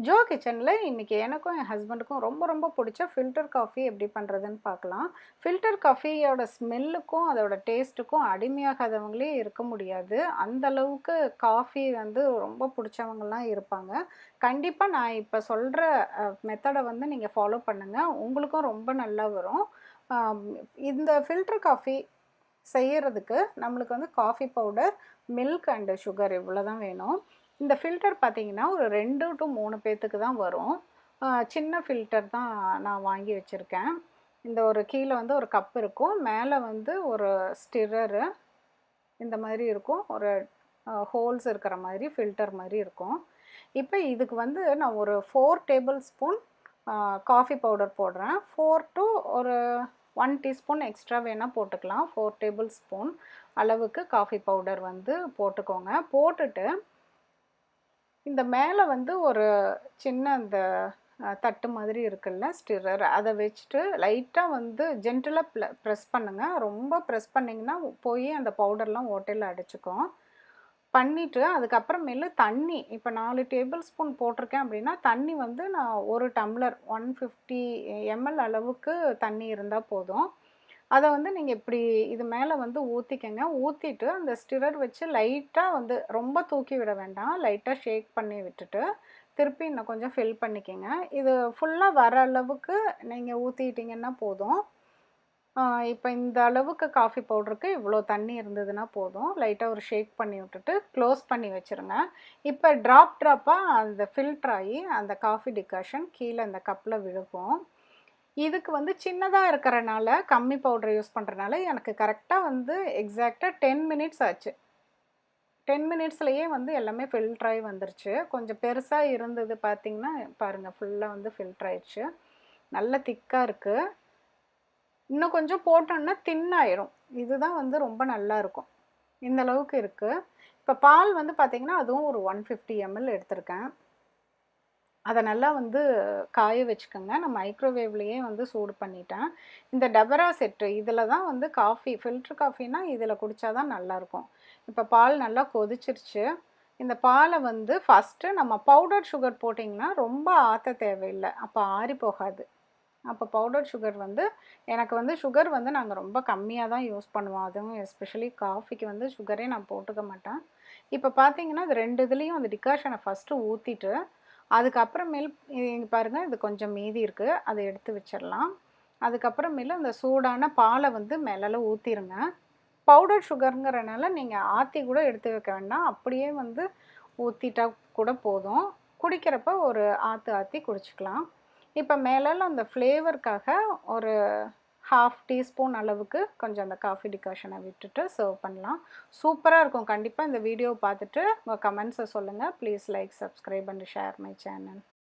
Joe கிச்சன்ல இன்னைக்கு எனக்கும் என் ஹஸ்பண்டுக்கும் ரொம்ப ரொம்ப பிடிச்ச ஃபில்டர் காஃபி எப்படி பண்ணுறதுன்னு பார்க்கலாம். ஃபில்டர் காஃபியோட ஸ்மெல்லுக்கும் அதோட டேஸ்ட்டுக்கும் அடிமையாகாதவங்களே இருக்க முடியாது. அந்த அளவுக்கு காஃபி வந்து ரொம்ப பிடிச்சவங்கலாம் இருப்பாங்க. கண்டிப்பாக நான் இப்போ சொல்கிற மெத்தடை வந்து நீங்கள் ஃபாலோ பண்ணுங்கள், உங்களுக்கும் ரொம்ப நல்லா வரும். ஆம், இந்த ஃபில்டர் காஃபி செய்யறதுக்கு நம்மளுக்கு வந்து coffee powder, milk and sugar இவ்வளோ தான் வேணும். இந்த ஃபில்டர் பார்த்தீங்கன்னா, ஒரு 2 டூ 3 பேத்துக்கு தான் வரும். சின்ன ஃபில்டர் தான் நான் வாங்கி வச்சுருக்கேன். இந்த ஒரு கீழே வந்து ஒரு கப் இருக்கும். மேலே வந்து ஒரு ஸ்டிரரு இந்த மாதிரி இருக்கும். ஒரு ஹோல்ஸ் இருக்கிற மாதிரி ஃபில்டர் மாதிரி இருக்கும். இப்போ இதுக்கு வந்து நான் ஒரு 4 டேபிள் ஸ்பூன் காஃபி பவுடர் போடுறேன். 4 டூ ஒரு 1 டீஸ்பூன் எக்ஸ்ட்ரா வேணால் போட்டுக்கலாம். 4 டேபிள் ஸ்பூன் அளவுக்கு காஃபி பவுடர் வந்து போட்டுக்கோங்க. போட்டுட்டு இந்த மேலே வந்து ஒரு சின்ன அந்த தட்டு மாதிரி இருக்குல்ல ஸ்டிரர், அதை வச்சுட்டு லைட்டாக வந்து ஜென்டிலாக ப்ரெஸ் பண்ணுங்கள். ரொம்ப ப்ரெஸ் பண்ணிங்கன்னா போய் அந்த பவுடர்லாம் ஓட்டையில் அடிச்சுக்கும். பண்ணிவிட்டு அதுக்கப்புறமேலு தண்ணி, இப்போ 4 டேபிள் ஸ்பூன் போட்டிருக்கேன் அப்படின்னா தண்ணி வந்து நான் ஒரு டம்ளர் 150 எம்எல் அளவுக்கு தண்ணி இருந்தால் போதும். அதை வந்து நீங்கள் இப்படி இது மேலே வந்து ஊற்றிக்கங்க. ஊற்றிட்டு அந்த ஸ்டிரர் வச்சு லைட்டாக வந்து ரொம்ப தூக்கி விட வேண்டாம், லைட்டாக ஷேக் பண்ணி விட்டுட்டு திருப்பி இன்னும் கொஞ்சம் ஃபில் பண்ணிக்கங்க. இது ஃபுல்லாக வர அளவுக்கு நீங்கள் ஊற்றிட்டிங்கன்னா போதும். இப்போ இந்த அளவுக்கு காஃபி பவுடருக்கு இவ்வளோ தண்ணி இருந்ததுன்னா போதும். லைட்டாக ஒரு ஷேக் பண்ணி விட்டுட்டு க்ளோஸ் பண்ணி வச்சுருங்க. இப்போ ட்ராப்பாக அந்த ஃபில்டர் ஆகி அந்த காஃபி டிகாஷன் கீழே அந்த கப்பில் விழுகும். இதுக்கு வந்து சின்னதாக இருக்கிறனால, கம்மி பவுடர் யூஸ் பண்ணுறனால எனக்கு கரெக்டாக வந்து எக்ஸாக்டாக 10 மினிட்ஸ் ஆச்சு. 10 மினிட்ஸ்லேயே வந்து எல்லாமே ஃபில்டர் ஆகி வந்துருச்சு. கொஞ்சம் பெருசாக இருந்தது பார்த்தீங்கன்னா பாருங்கள், ஃபுல்லாக வந்து ஃபில்டர் ஆயிடுச்சு. நல்ல திக்காக இருக்குது. இன்னும் கொஞ்சம் போட்டோன்னா தின்னாயிரும். இதுதான் வந்து ரொம்ப நல்லாயிருக்கும். இந்த அளவுக்கு இருக்குது. இப்போ பால் வந்து பார்த்திங்கன்னா அதுவும் ஒரு 150 எம்எல் எடுத்திருக்கேன். அதை நல்லா வந்து காய வச்சுக்கோங்க. நான் மைக்ரோவேவ்லேயே வந்து சூடு பண்ணிட்டேன். இந்த டபரா செட்டு இதில் தான் வந்து காஃபி ஃபில்டர் காஃபினா இதில் குடித்தா தான் நல்லாயிருக்கும். இப்போ பால் நல்லா கொதிச்சிருச்சு. இந்த பாலை வந்து ஃபஸ்ட்டு நம்ம பவுடர் சுகர் போட்டிங்கன்னா ரொம்ப ஆற்ற தேவையில்லை, அப்போ ஆறி போகாது. அப்போ பவுடர் சுகர் வந்து எனக்கு வந்து சுகர் வந்து நாங்கள் ரொம்ப கம்மியாக தான் யூஸ் பண்ணுவோம். அதுவும் எஸ்பெஷலி காஃபிக்கு வந்து சுகரே நான் போட்டுக்க மாட்டேன். இப்போ பார்த்தீங்கன்னா இது 2 இதுலேயும் அந்த டிகாஷனை ஃபஸ்ட்டு ஊற்றிட்டு அதுக்கப்புறமேல் இங்கே பாருங்கள், இது கொஞ்சம் மீதி இருக்குது, அதை எடுத்து வச்சிடலாம். அதுக்கப்புறமேலு அந்த சூடான பாலை வந்து மேலே ஊற்றிருங்க. பவுடர் சுகருங்கிறனால நீங்கள் ஆற்றி கூட எடுத்து வைக்க வேண்டாம், அப்படியே வந்து ஊற்றிட்டா கூட போதும். குடிக்கிறப்ப ஒரு ஆற்றி குடிச்சிக்கலாம். இப்போ மேலால் அந்த ஃப்ளேவருக்காக ஒரு 1/2 டீஸ்பூன் அளவுக்கு கொஞ்சம் அந்த காஃபி டிகாஷனை விட்டுட்டு சர்வ் பண்ணலாம். சூப்பராக இருக்கும். கண்டிப்பாக இந்த வீடியோ பார்த்துட்டு உங்கள் கமெண்ட்ஸை சொல்லுங்கள். Please like, subscribe and share my channel.